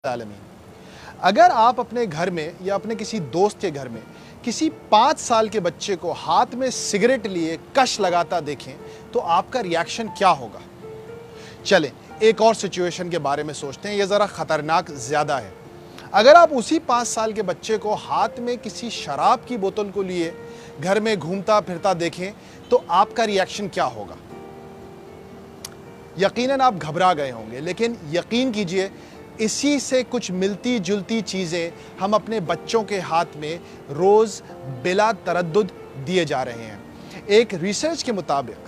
आलमीन। अगर आप अपने घर में या अपने किसी दोस्त के घर में किसी 5 साल के बच्चे को हाथ में सिगरेट लिए कश लगाता देखें तो आपका रिएक्शन क्या होगा? चलें एक और सिचुएशन के बारे में सोचते हैं, यह ज़रा ख़तरनाक ज़्यादा है। अगर आप उसी 5 साल के बच्चे को हाथ में किसी शराब की बोतल को लिए घर में घूमता फिरता देखें तो आपका रिएक्शन क्या होगा? यकीनन आप घबरा गए होंगे, लेकिन यकीन कीजिए इसी से कुछ मिलती जुलती चीज़ें हम अपने बच्चों के हाथ में रोज़ बिला तरद्दुद दिए जा रहे हैं। एक रिसर्च के मुताबिक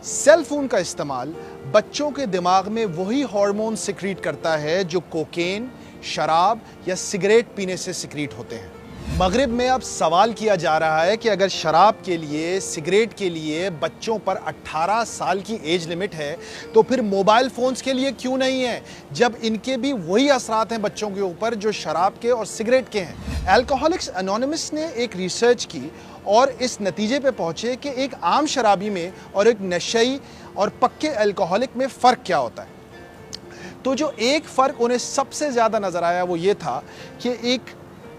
सेल फोन का इस्तेमाल बच्चों के दिमाग में वही हार्मोन सिक्रीट करता है जो कोकेन, शराब या सिगरेट पीने से सिक्रीट होते हैं। मगरिब में अब सवाल किया जा रहा है कि अगर शराब के लिए, सिगरेट के लिए बच्चों पर 18 साल की एज लिमिट है तो फिर मोबाइल फ़ोन्स के लिए क्यों नहीं है, जब इनके भी वही असरात हैं बच्चों के ऊपर जो शराब के और सिगरेट के हैं। अल्कोहलिक्स एनोनिमस ने एक रिसर्च की और इस नतीजे पे पहुंचे कि एक आम शराबी में और एक नशई और पक्के अल्कोहलिक में फ़र्क क्या होता है। तो जो एक फ़र्क उन्हें सबसे ज़्यादा नज़र आया वो ये था कि एक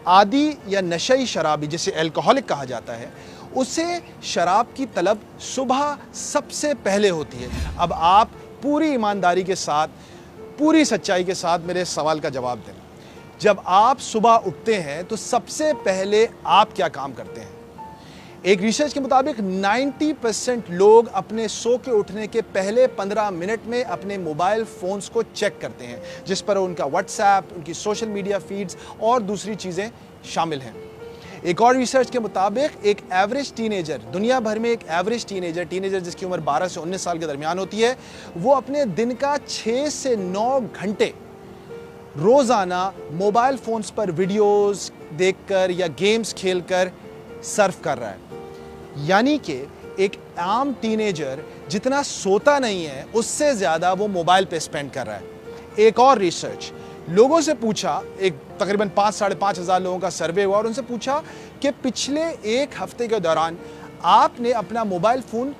आदी या नशई शराबी, जिसे अल्कोहलिक कहा जाता है, उसे शराब की तलब सुबह सबसे पहले होती है। अब आप पूरी ईमानदारी के साथ, पूरी सच्चाई के साथ मेरे सवाल का जवाब दें। जब आप सुबह उठते हैं तो सबसे पहले आप क्या काम करते हैं? एक रिसर्च के मुताबिक 90% लोग अपने सो के उठने के पहले 15 मिनट में अपने मोबाइल फ़ोन्स को चेक करते हैं, जिस पर उनका व्हाट्सएप, उनकी सोशल मीडिया फीड्स और दूसरी चीज़ें शामिल हैं। एक और रिसर्च के मुताबिक एक एवरेज टीनेजर, दुनिया भर में एक एवरेज टीनेजर जिसकी उम्र 12 से 19 साल के दरमियान होती है, वो अपने दिन का 6 से 9 घंटे रोज़ाना मोबाइल फ़ोन्स पर वीडियोज़ देखकर या गेम्स खेलकर सर्फ कर रहा है। यानी कि एक आम टीनेजर जितना सोता नहीं है उससे ज़्यादा वो मोबाइल पे स्पेंड कर रहा है। एक और रिसर्च, लोगों से पूछा, एक तकरीबन 5-5.5 हज़ार लोगों का सर्वे हुआ और उनसे पूछा कि पिछले एक हफ्ते के दौरान आपने अपना मोबाइल फ़ोन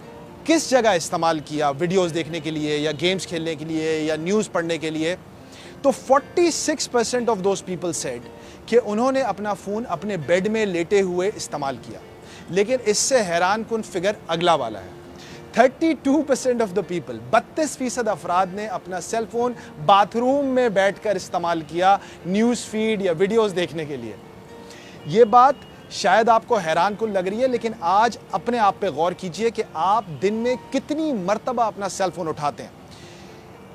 किस जगह इस्तेमाल किया, वीडियोस देखने के लिए या गेम्स खेलने के लिए या न्यूज़ पढ़ने के लिए। तो 46% ऑफ दोज पीपल सेड कि उन्होंने अपना फ़ोन अपने बेड में लेटे हुए इस्तेमाल किया। लेकिन इससे हैरान कुन फिगर अगला वाला है। 32% ऑफ द पीपल, 32% अफराद ने अपना सेल फोन बाथरूम में बैठकर इस्तेमाल किया न्यूज़ फीड या वीडियोस देखने के लिए। ये बात शायद आपको हैरान कुन लग रही है, लेकिन आज अपने आप पे गौर कीजिए कि आप दिन में कितनी मर्तबा अपना सेल फोन उठाते हैं।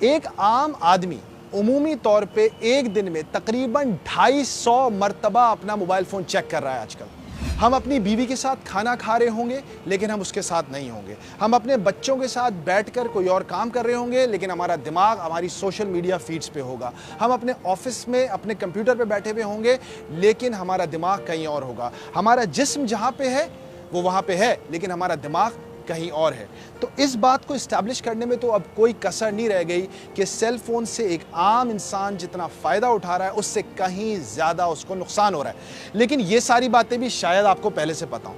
एक आम आदमी उमूमी तौर पे एक दिन में तकरीबन 250 मर्तबा अपना मोबाइल फ़ोन चेक कर रहा है आजकल। हम अपनी बीवी के साथ खाना खा रहे होंगे लेकिन हम उसके साथ नहीं होंगे। हम अपने बच्चों के साथ बैठकर कोई और काम कर रहे होंगे लेकिन हमारा दिमाग हमारी सोशल मीडिया फीड्स पे होगा। हम अपने ऑफिस में अपने कंप्यूटर पे बैठे हुए होंगे लेकिन हमारा दिमाग कहीं और होगा। हमारा जिस्म जहाँ पे है वो वहाँ पे है लेकिन हमारा दिमाग कहीं और है। तो इस बात को इस्टेब्लिश करने में तो अब कोई कसर नहीं रह गई कि सेल फोन से एक आम इंसान जितना फ़ायदा उठा रहा है उससे कहीं ज़्यादा उसको नुकसान हो रहा है। लेकिन ये सारी बातें भी शायद आपको पहले से पता हो।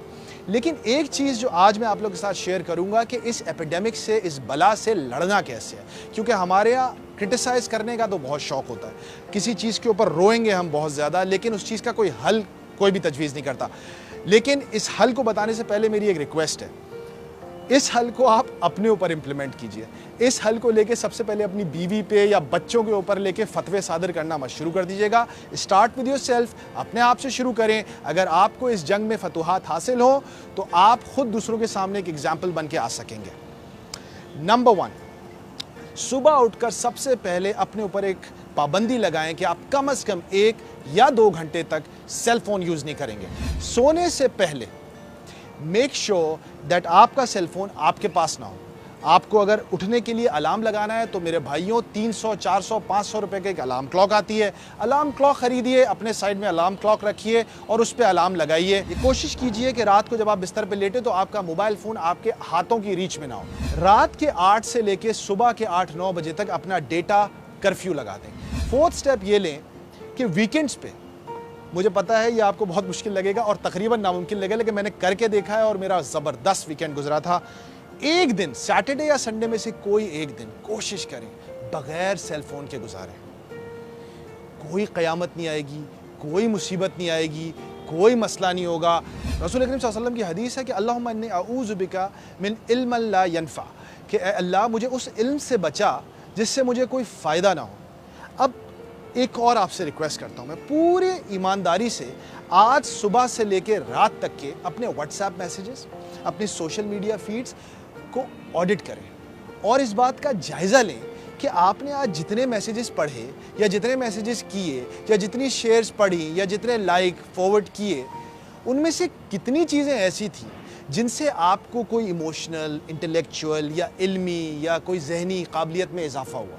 लेकिन एक चीज़ जो आज मैं आप लोगों के साथ शेयर करूंगा कि इस एपिडेमिक से, इस बला से लड़ना कैसे है। क्योंकि हमारे यहाँ क्रिटिसाइज़ करने का तो बहुत शौक़ होता है, किसी चीज़ के ऊपर रोएंगे हम बहुत ज़्यादा, लेकिन उस चीज़ का कोई हल कोई भी तजवीज़ नहीं करता। लेकिन इस हल को बताने से पहले मेरी एक रिक्वेस्ट है, इस हल को आप अपने ऊपर इंप्लीमेंट कीजिए। इस हल को लेके सबसे पहले अपनी बीवी पे या बच्चों के ऊपर लेके फतवे सादर करना मत शुरू कर दीजिएगा। स्टार्ट विद योरसेल्फ, अपने आप से शुरू करें। अगर आपको इस जंग में फतूहात हासिल हो तो आप खुद दूसरों के सामने एक एग्जाम्पल बन के आ सकेंगे। नंबर 1, सुबह उठकर सबसे पहले अपने ऊपर एक पाबंदी लगाएं कि आप कम से कम 1 या 2 घंटे तक सेल फोन यूज़ नहीं करेंगे। सोने से पहले मेक श्योर दैट आपका सेल फोन आपके पास ना हो। आपको अगर उठने के लिए अलार्म लगाना है तो मेरे भाइयों 300, 400, 500 रुपए की एक अलार्म क्लॉक आती है। अलार्म क्लॉक खरीदिए, अपने साइड में अलार्म क्लॉक रखिए और उस पर अलार्म लगाइए। कोशिश कीजिए कि रात को जब आप बिस्तर पे लेटे तो आपका मोबाइल फ़ोन आपके हाथों की रीच में ना हो। रात के 8 से लेके सुबह के 8-9 बजे तक अपना डेटा कर्फ्यू लगा दें। 4th स्टेप ये लें कि वीकेंड्स पे, मुझे पता है ये आपको बहुत मुश्किल लगेगा और तकरीबन नामुमकिन लगेगा, लेकिन मैंने करके देखा है और मेरा ज़बरदस्त वीकेंड गुजरा था। एक दिन, सैटरडे या संडे में से कोई एक दिन कोशिश करें बगैर सेल फोन के गुजारें। कोई क़यामत नहीं आएगी, कोई मुसीबत नहीं आएगी, कोई मसला नहीं होगा। रसूल करीम सल्लल्लाहु अलैहि वसल्लम की हदीस है कि अल्लाहुम्मा इन्नी अऊज़ु बिका मिन इल्मिन ला यनफ़ा, कि ए अल्लाह मुझे उस इल्म से बचा जिससे मुझे कोई फ़ायदा ना हो। अब एक और आपसे रिक्वेस्ट करता हूँ, मैं पूरी ईमानदारी से आज सुबह से लेकर रात तक के अपने व्हाट्सएप मैसेजेस, अपनी सोशल मीडिया फीड्स को ऑडिट करें और इस बात का जायज़ा लें कि आपने आज जितने मैसेजेस पढ़े या जितने मैसेजेस किए या जितनी शेयर्स पढ़ी या जितने लाइक फॉरवर्ड किए, उनमें से कितनी चीज़ें ऐसी थी जिनसे आपको कोई इमोशनल, इंटेलेक्चुअल या इल्मी या कोई जहनी काबिलियत में इजाफा हुआ।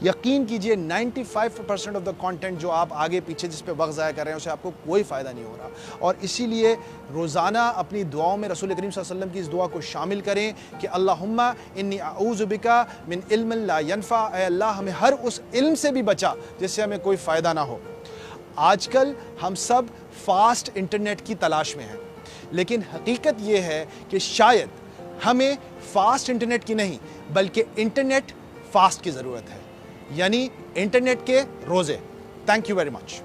यकीन कीजिए 95% ऑफ द कंटेंट जो आप आगे पीछे जिस पे वक्त ज़ाया कर रहे हैं उसे आपको कोई फ़ायदा नहीं हो रहा। और इसीलिए रोज़ाना अपनी दुआओं में रसूल करीम सल्लल्लाहु अलैहि वसल्लम की इस दुआ को शामिल करें कि अल्लाहुम्मा इन्नी अऊज़ु बिका मिन इल्मिन ला यनफ़ा, ऐ अल्लाह हमें हर उस इल्म से भी बचा जिससे हमें कोई फ़ायदा ना हो। आजकल हम सब फास्ट इंटरनेट की तलाश में हैं, लेकिन हकीकत ये है कि शायद हमें फास्ट इंटरनेट की नहीं बल्कि इंटरनेट फास्ट की ज़रूरत है, यानी इंटरनेट के रोज़े। Thank you very much.